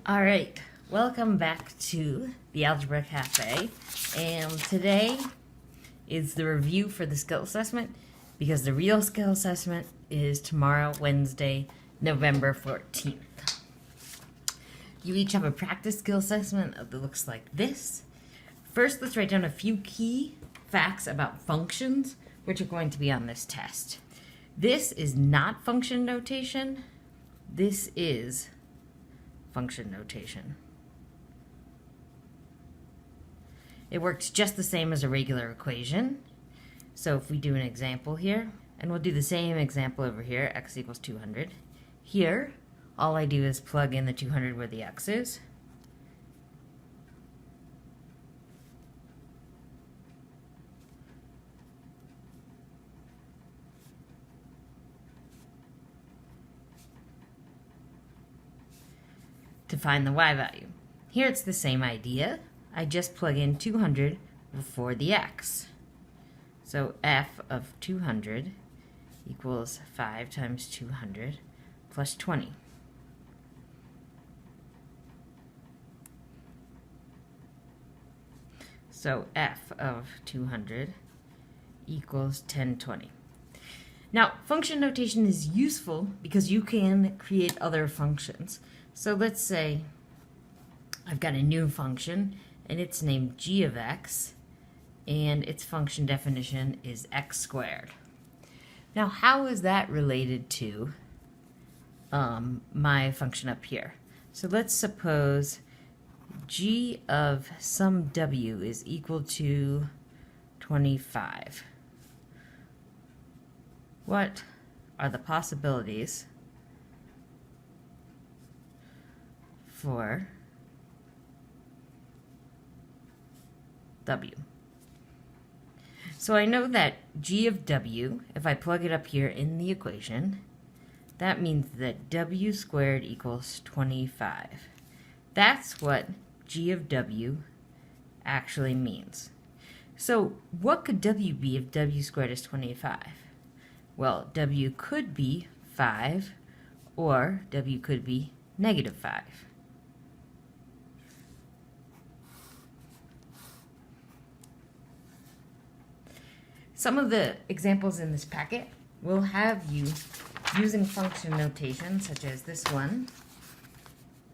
All right, welcome back to the Algebra Cafe, and today is the review for the skill assessment because the real skill assessment is tomorrow, Wednesday, November 14th. You each have a practice skill assessment that looks like this. First, let's write down a few key facts about functions, which are going to be on this test. This is not function notation. This is function notation. It works just the same as a regular equation. So if we do an example here, and we'll do the same example over here, x equals 200. Here, all I do is plug in the 200 where the x is. To find the y value. Here it's the same idea. I just plug in 200 before the x. So f of 200 equals 5 times 200 plus 20. So f of 200 equals 1020. Now, function notation is useful because you can create other functions. So let's say I've got a new function and it's named g of x and its function definition is x squared. Now how is that related to my function up here? So let's suppose g of some w is equal to 25. What are the possibilities for w? So I know that g of w, if I plug it up here in the equation, that means that w squared equals 25. That's what g of w actually means. So what could w be if w squared is 25? Well, w could be 5, or w could be negative 5. Some of the examples in this packet will have you using function notation, such as this one,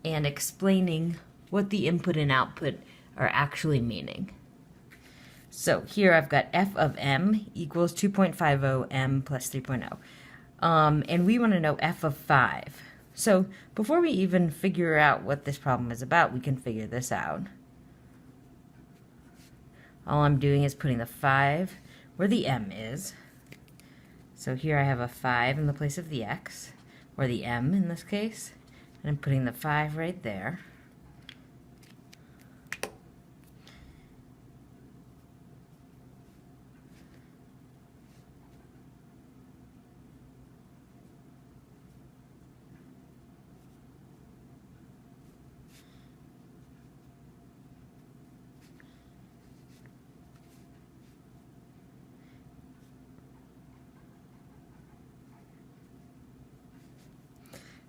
and explaining what the input and output are actually meaning. So here I've got f of m equals 2.50 m plus 3.0. And we want to know f of 5. So before we even figure out what this problem is about, we can figure this out. All I'm doing is putting the 5 where the m is. So here I have a 5 in the place of the x, or the m in this case, and I'm putting the 5 right there.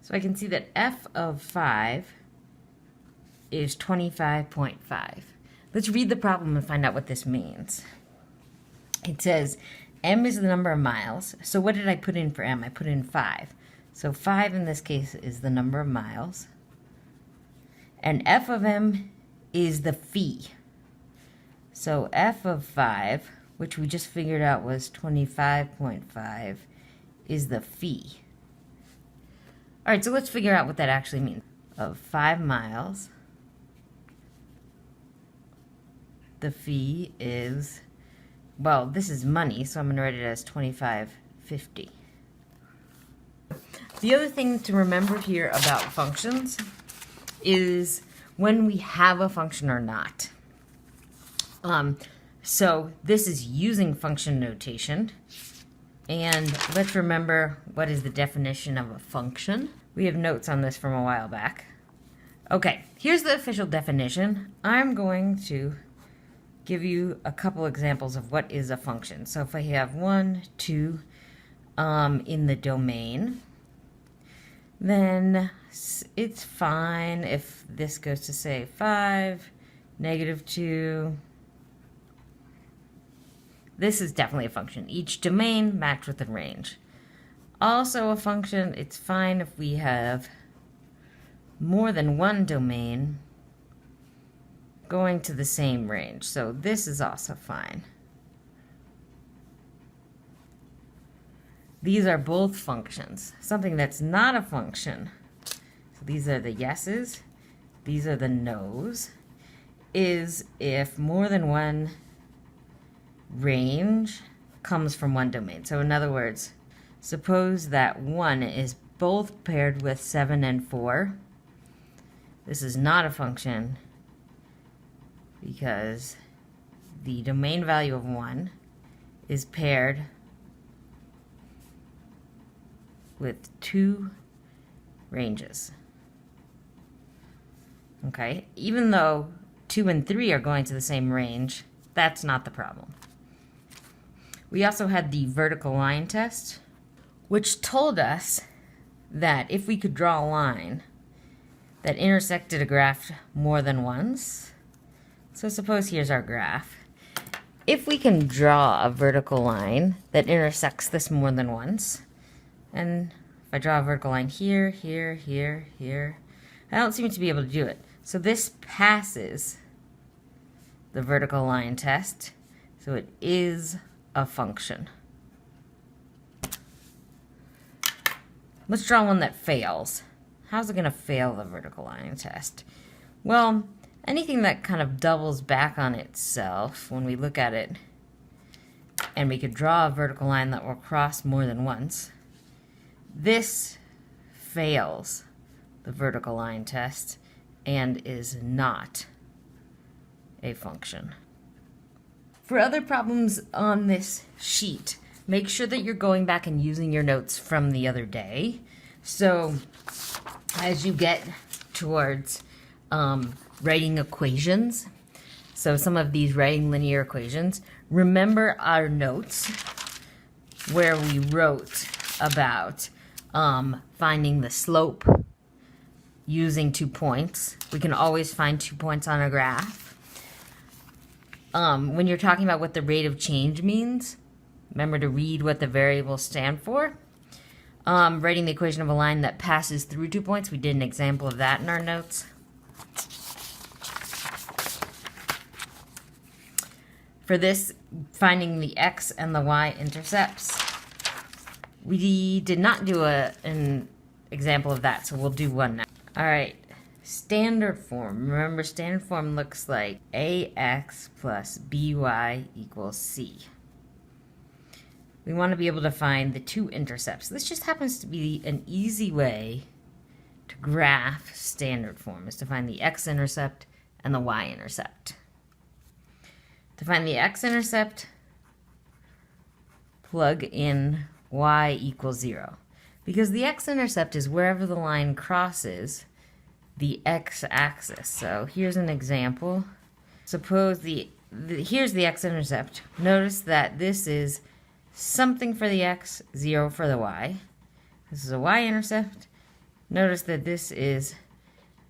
So I can see that f of 5 is 25.5. Let's read the problem and find out what this means. It says m is the number of miles. So what did I put in for m? I put in 5. So 5 in this case is the number of miles. And f of m is the fee. So f of 5, which we just figured out was 25.5, is the fee. All right, so let's figure out what that actually means. Of 5 miles, the fee is, well, this is money, so I'm going to write it as $25.50. The other thing to remember here about functions is when we have a function or not. So this is using function notation. And let's remember what is the definition of a function. We have notes on this from a while back. Okay, here's the official definition. I'm going to give you a couple examples of what is a function. So if I have 1, 2 in the domain, then it's fine if this goes to, say, 5, -2. This is definitely a function. Each domain matched with a range. Also a function, it's fine if we have more than one domain going to the same range. So this is also fine. These are both functions. Something that's not a function, so these are the yeses, these are the nos, is if more than one range comes from one domain. So in other words, suppose that 1 is both paired with 7 and 4. This is not a function because the domain value of 1 is paired with 2 ranges. Okay, even though 2 and 3 are going to the same range, that's not the problem. We also had the vertical line test, which told us that if we could draw a line that intersected a graph more than once, so suppose here's our graph. If we can draw a vertical line that intersects this more than once, and if I draw a vertical line here, here, here, here, I don't seem to be able to do it. So this passes the vertical line test, so it is a function. Let's draw one that fails. How's it going to fail the vertical line test? Well, anything that kind of doubles back on itself when we look at it, and we could draw a vertical line that will cross more than once, this fails the vertical line test and is not a function. For other problems on this sheet, make sure that you're going back and using your notes from the other day. So as you get towards writing equations, so some of these writing linear equations, remember our notes where we wrote about finding the slope using 2 points. We can always find 2 points on a graph. When you're talking about what the rate of change means, remember to read what the variables stand for. Writing the equation of a line that passes through 2 points, we did an example of that in our notes. For this, finding the x and the y intercepts, we did not do an example of that, so we'll do one now. All right, standard form. Remember, standard form looks like ax plus by equals c. We want to be able to find the 2 intercepts. This just happens to be an easy way to graph standard form, is to find the x-intercept and the y-intercept. To find the x-intercept, plug in y equals 0. Because the x-intercept is wherever the line crosses the x-axis. So here's an example. Suppose here's the x-intercept. Notice that this is something for the x, 0 for the y. This is a y-intercept. Notice that this is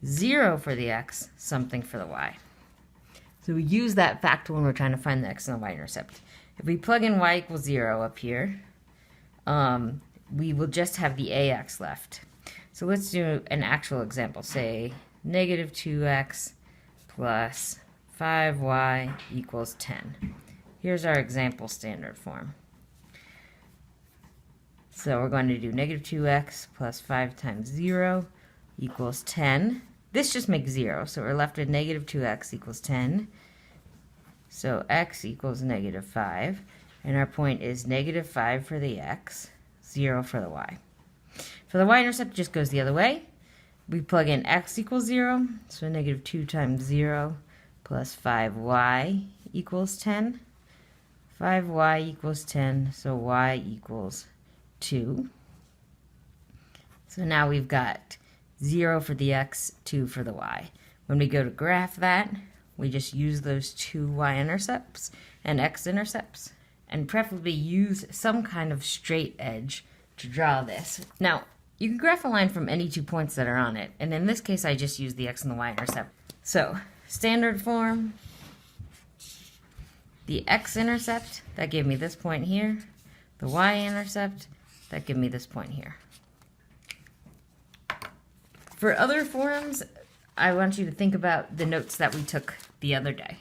0 for the x, something for the y. So we use that fact when we're trying to find the x and the y-intercept. If we plug in y equals 0 up here, we will just have the ax left. So let's do an actual example. Say -2x plus 5y equals 10. Here's our example standard form. So we're going to do -2x plus 5 times 0 equals 10. This just makes 0, so we're left with -2x equals 10. So x equals -5, and our point is -5 for the x, 0 for the y. For the y-intercept, it just goes the other way. We plug in x equals 0, so -2 times 0 plus 5y equals 10. 5y equals 10, so y equals 2. So now we've got 0 for the x, 2 for the y. When we go to graph that, we just use those 2 y-intercepts and x-intercepts, and preferably use some kind of straight edge to draw this. Now, You can graph a line from any 2 points that are on it, and in this case I just use the x and the y-intercept. So, standard form, the x-intercept, that gave me this point here, the y-intercept, that gave me this point here. For other forms, I want you to think about the notes that we took the other day.